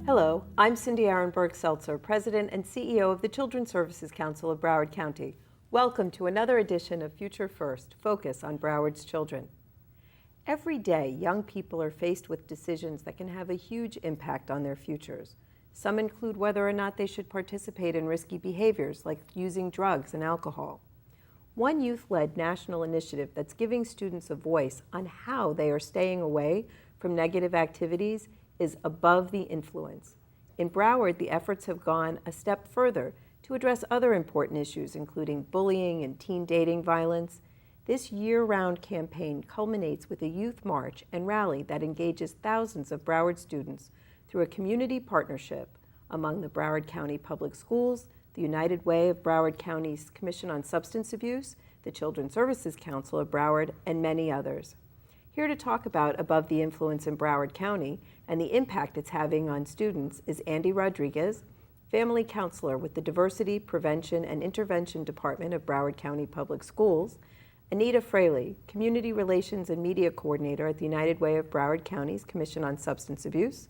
Hello, I'm Cindy Arenberg-Seltzer, President and CEO of the Children's Services Council of Broward County. Welcome to another edition of Future First, Focus on Broward's Children. Every day, young people are faced with decisions that can have a huge impact on their futures. Some include whether or not they should participate in risky behaviors like using drugs and alcohol. One youth-led national initiative that's giving students a voice on how they are staying away from negative activities is Above the Influence. In Broward, the efforts have gone a step further to address other important issues, including bullying and teen dating violence. This year-round campaign culminates with a youth march and rally that engages thousands of Broward students through a community partnership among the Broward County Public Schools, the United Way of Broward County's Commission on Substance Abuse, the Children's Services Council of Broward, and many others. Here to talk about Above the Influence in Broward County and the impact it's having on students is Andy Rodriguez, family counselor with the Diversity, Prevention, and Intervention Department of Broward County Public Schools, Anita Fraley, Community Relations and Media Coordinator at the United Way of Broward County's Commission on Substance Abuse,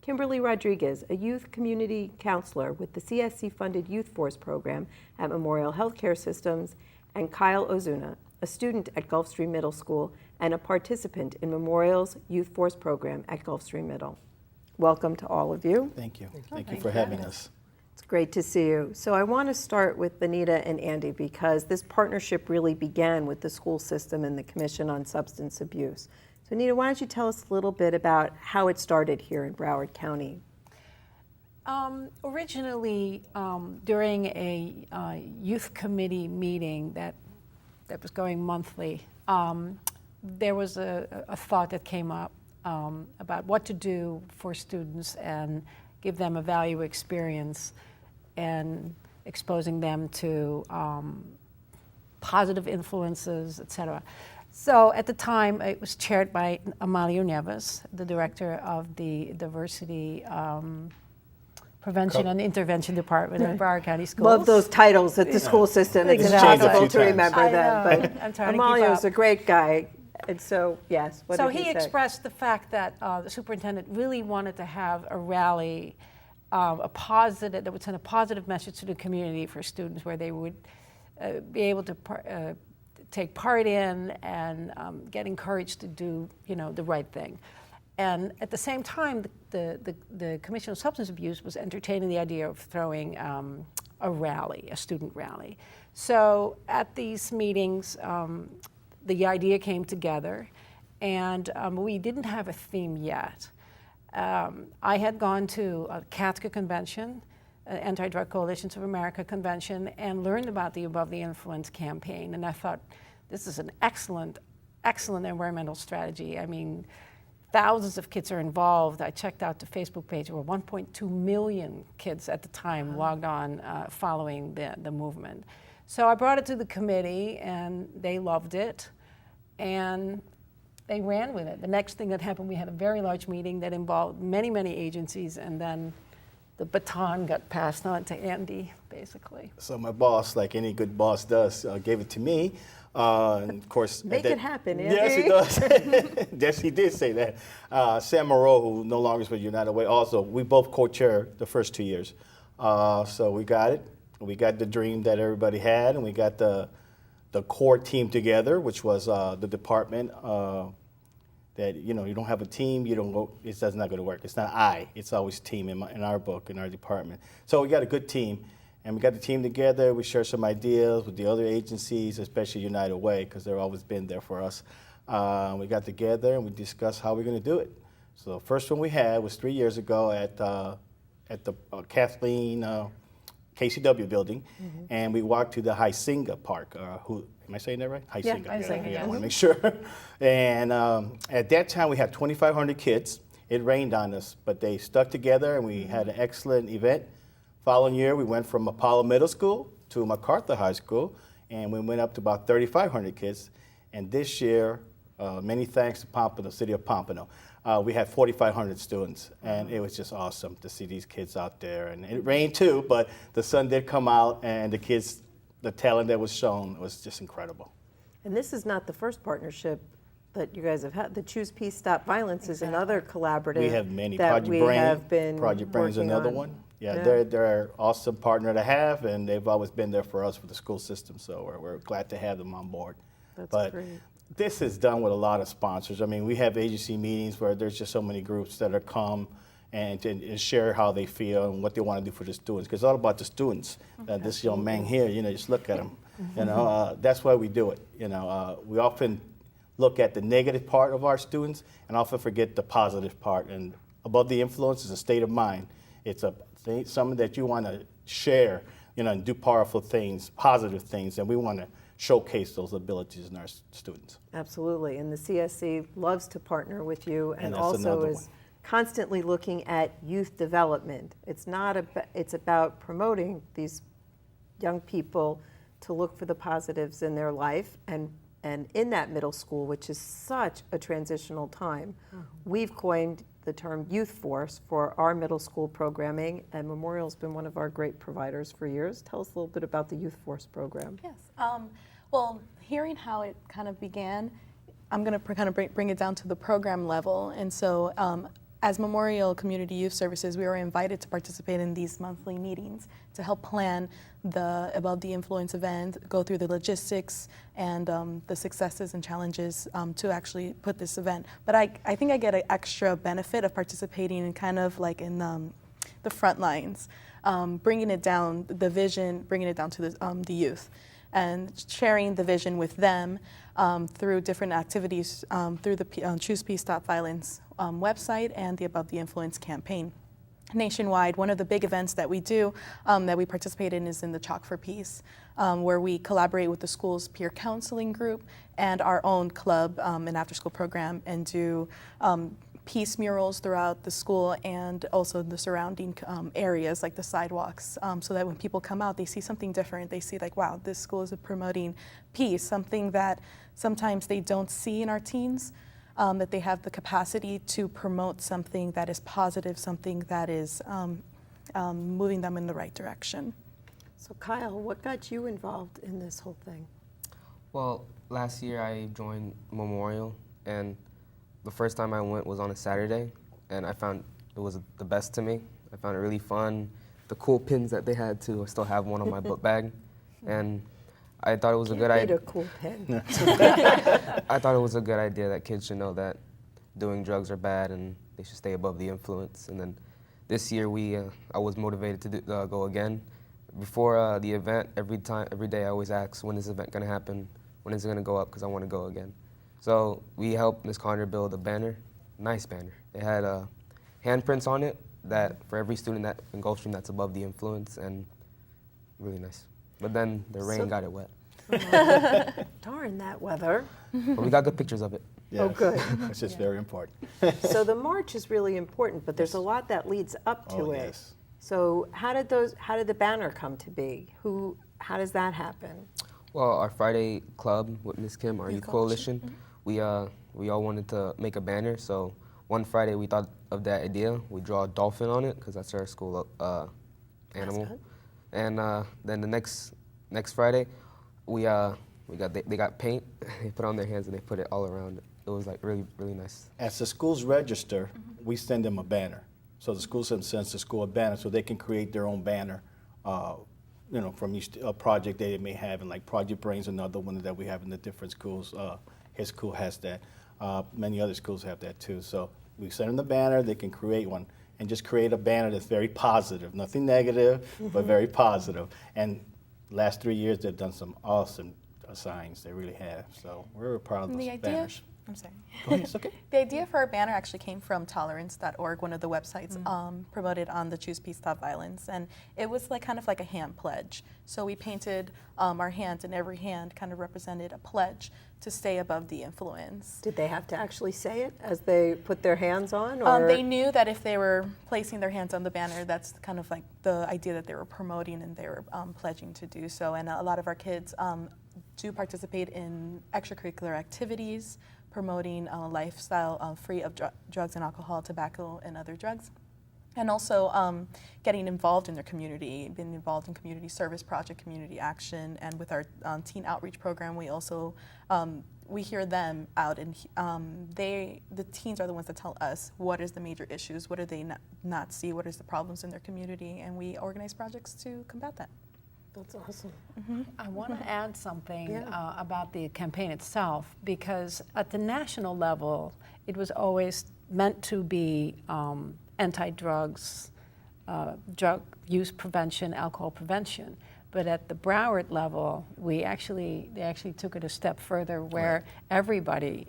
Kimberly Rodriguez, a youth community counselor with the CSC-funded Youth Force program at Memorial Healthcare Systems, and Kyle Ozuna, a student at Gulfstream Middle School and a participant in Memorial's Youth Force program at Gulfstream Middle. Welcome to all of you. Thank you. Thank you for having us. It's great to see you. So I want to start with Anita and Andy because this partnership really began with the school system and the Commission on Substance Abuse. So Anita, why don't you tell us a little bit about how it started here in Broward County? Originally, during a youth committee meeting that was going monthly, there was a thought that came up about what to do for students and give them a value experience and exposing them to positive influences, etc. So at the time, it was chaired by Amalio Neves, the director of the Diversity, Prevention and Intervention Department at Broward County Schools. Love those titles at the school system. It's impossible to remember them, but Amalio's a great guy. And so, yes, what did he say? So he expressed the fact that the superintendent really wanted to have a rally, that would send a positive message to the community for students where they would be able to take part in and get encouraged to do, the right thing. And at the same time, the Commission on Substance Abuse was entertaining the idea of throwing a student rally. So at these meetings, the idea came together, and we didn't have a theme yet. I had gone to a CATCA convention, Anti-Drug Coalitions of America convention, and learned about the Above the Influence campaign, and I thought, this is an excellent environmental strategy. I mean, thousands of kids are involved. I checked out the Facebook page. There were 1.2 million kids at the time logged on following the movement. So I brought it to the committee, and they loved it, and they ran with it. The next thing that happened, we had a very large meeting that involved many, many agencies, and then the baton got passed on to Andy, basically. So my boss, like any good boss does, gave it to me. And of course, Make it happen, Andy. Yes, he does. Yes, he did say that. Sam Moreau, who no longer is with United Way, also, we both co-chair the first 2 years. So we got it. We got the dream that everybody had, and we got the core team together, which was the department. That you don't have a team, you don't go. It's not going to work. It's not it's always team in our book, in our department. So we got a good team, and we got the team together. We shared some ideas with the other agencies, especially United Way, because they've always been there for us. We got together and we discussed how we're going to do it. So the first one we had was 3 years ago at the Kathleen KCW building, and we walked to the Hysinga Park. Am I saying that right? Hysinga. Yeah, Hysinga, I want to make sure. And at that time, we had 2,500 kids. It rained on us, but they stuck together, and we had an excellent event. Following year, we went from Apollo Middle School to MacArthur High School, and we went up to about 3,500 kids. And this year, many thanks to Pompano, City of Pompano, we had 4,500 students, and it was just awesome to see these kids out there. And it rained too, but the sun did come out, and the kids, the talent that was shown was just incredible. And this is not the first partnership that you guys have had. The Choose Peace, Stop Violence is another collaborative. We have many. that Project we Brain. have been Project Brain's working another on. one. Yeah, Yeah. they're an awesome partner to have, and they've always been there for us for the school system. So we're glad to have them on board. That's but great. this is done with a lot of sponsors. I mean, we have agency meetings where there's just so many groups that are come and share how they feel and what they want to do for the students. Because it's all about the students. This young man here, just look at him. That's why we do it. We often look at the negative part of our students and often forget the positive part. And above the influence is a state of mind. It's something that you want to share, and do powerful things, positive things, and we want to showcase those abilities in our students. Absolutely, and the CSC loves to partner with you, and that's also another is one. constantly looking at youth development. It's about promoting these young people to look for the positives in their life, and in that middle school, which is such a transitional time, we've coined the term Youth Force for our middle school programming, and Memorial's been one of our great providers for years. Tell us a little bit about the Youth Force program. Yes. Well, hearing how it kind of began, I'm going to kind of bring it down to the program level. And so as Memorial Community Youth Services, we were invited to participate in these monthly meetings to help plan the Above the Influence event, go through the logistics and the successes and challenges to actually put this event. But I think I get an extra benefit of participating in kind of like in the front lines, bringing it down, the vision, bringing it down to the youth, and sharing the vision with them through different activities through the Choose Peace, Stop Violence website and the Above the Influence campaign. Nationwide, one of the big events that we do, that we participate in, is in the Chalk for Peace, where we collaborate with the school's peer counseling group and our own club and after-school program, and do peace murals throughout the school and also the surrounding areas like the sidewalks, so that when people come out, they see something different. They see like, wow, this school is promoting peace, something that sometimes they don't see in our teens, that they have the capacity to promote something that is positive, something that is moving them in the right direction. So Kyle, what got you involved in this whole thing? Well, last year I joined Memorial, and the first time I went was on a Saturday, and I found it was the best to me. I found it really fun. The cool pins that they had too, I still have one on my book bag, and I thought it was a good idea. A cool pen. I thought it was a good idea that kids should know that doing drugs are bad and they should stay above the influence. And then this year I was motivated to go again. Before the event, every day I always ask, when is this event going to happen? When is it going to go up? Because I want to go again. So we helped Ms. Conner build a banner, nice banner. It had handprints on it that for every student in Gulfstream that's above the influence, and really nice. But then the rain got it wet. Darn that weather. But we got good pictures of it. Yes. Oh, good. It's just very important. So the march is really important, but there's a lot that leads up to Oh, it. yes. So how did the banner come to be? How does that happen? Well, our Friday club with Ms. Kim, our Youth youth coalition, we all wanted to make a banner. So one Friday we thought of that idea. We draw a dolphin on it because that's our school animal. good. And then the next Friday, they got paint. They put it on their hands and they put it all around it. It was like really, really nice. As the schools register, we send them a banner. So the school system sends the school a banner so they can create their own banner, from each project they may have. And like Project Brain's another one that we have in the different schools. His school has that. Many other schools have that too. So we send them the banner, they can create one and just create a banner that's very positive. Nothing negative, but very positive. And last 3 years, they've done some awesome signs. They really have. So we're proud of those The idea, banners. I'm sorry. Go ahead, it's okay. The idea for our banner actually came from tolerance.org, one of the websites promoted on the Choose Peace, Stop Violence. And it was like kind of like a hand pledge. So we painted our hands, and every hand kind of represented a pledge to stay above the influence. Did they have to actually say it as they put their hands on? Or? They knew that if they were placing their hands on the banner, that's kind of like the idea that they were promoting and they were pledging to do so. And a lot of our kids do participate in extracurricular activities, promoting a lifestyle free of drugs and alcohol, tobacco, and other drugs. And also getting involved in their community, being involved in community service project, community action, and with our teen outreach program, we also we hear them out, and the teens are the ones that tell us what is the major issues, what do they not see, what is the problems in their community, and we organize projects to combat that. That's awesome. I want to add something Yeah. about the campaign itself, because at the national level, it was always meant to be anti-drugs, drug use prevention, alcohol prevention. But at the Broward level, they actually took it a step further, where everybody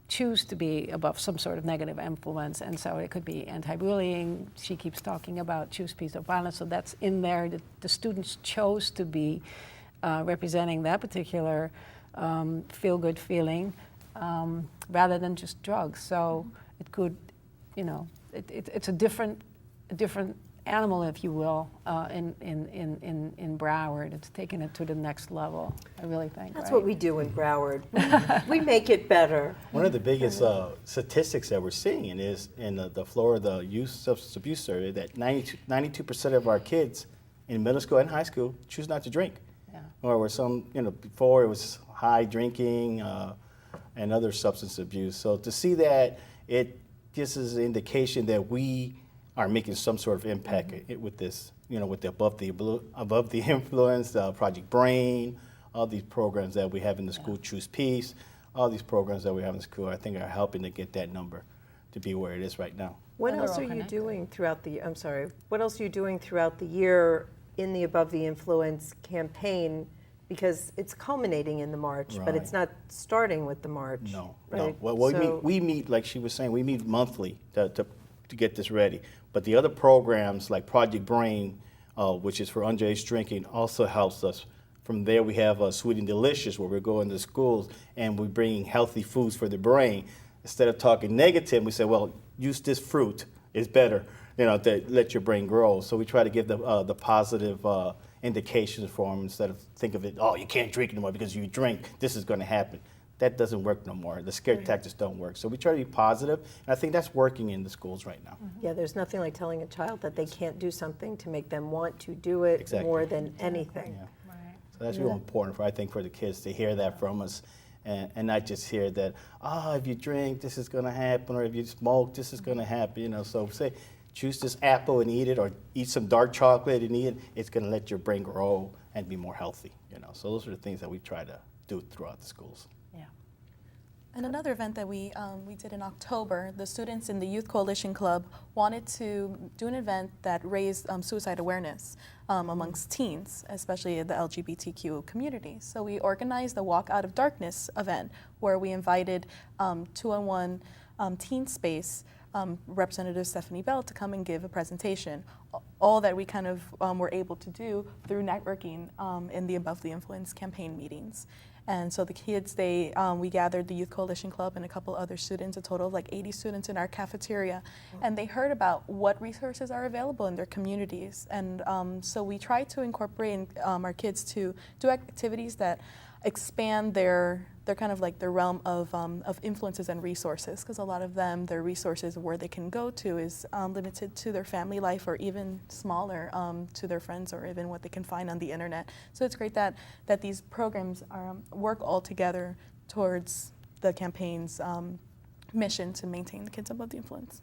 choose to be above some sort of negative influence, and so it could be anti-bullying. She keeps talking about choose peace of violence, so that's in there. The students chose to be representing that particular feel-good feeling rather than just drugs. So it could, it's a different animal, if you will, in Broward. It's taken it to the next level, I really think. That's right? what we do in Broward. We make it better. One of the biggest statistics that we're seeing is in the Florida Youth Substance Abuse Survey that 92% of our kids in middle school and high school choose not to drink. Yeah. Or where some, before it was high drinking and other substance abuse. So to see that, it gives us an indication that we are making some sort of impact with this, with the above the influence, Project Brain, all these programs that we have in the school, Choose Peace, all these programs that we have in the school, I think are helping to get that number to be where it is right now. What And they're else all are you connected. doing throughout the, I'm sorry, what else are you doing throughout the year in the Above the Influence campaign? Because it's culminating in the March, but it's Right. not starting with the March. No. Right? Well, So- we meet, like she was saying, we meet monthly to get this ready. But the other programs like Project Brain, which is for underage drinking, also helps us. From there, we have Sweet and Delicious, where we go into schools and we're bringing healthy foods for the brain. Instead of talking negative, we say, well, use this fruit. It's better, to let your brain grow. So we try to give the positive indications for them instead of think of it, oh, you can't drink anymore because you drink, this is going to happen. That doesn't work no more. The scare tactics don't work. So we try to be positive, and I think that's working in the schools right now. Yeah, there's nothing like telling a child that they can't do something to make them want to do it Exactly. more than anything. Yeah. Right. So that's real important, I think, for the kids to hear that from us and not just hear that, if you drink, this is going to happen, or if you smoke, this is going to happen. So say, choose this apple and eat it, or eat some dark chocolate and eat it. It's going to let your brain grow and be more healthy. So those are the things that we try to do throughout the schools. Yeah. And another event that we did in October, the students in the Youth Coalition Club wanted to do an event that raised suicide awareness amongst teens, especially the LGBTQ community. So we organized the Walk Out of Darkness event, where we invited two-on-one teen space Representative Stephanie Bell to come and give a presentation. All that we kind of were able to do through networking in the Above the Influence campaign meetings. And so the kids, we gathered the Youth Coalition Club and a couple other students, a total of like 80 students in our cafeteria, and they heard about what resources are available in their communities. And so we try to incorporate our kids to do activities that expand their kind of like their realm of influences and resources, because a lot of them, their resources where they can go to is limited to their family life, or even smaller to their friends, or even what they can find on the internet. So it's great that these programs work all together towards the campaign's mission to maintain the kids above the influence.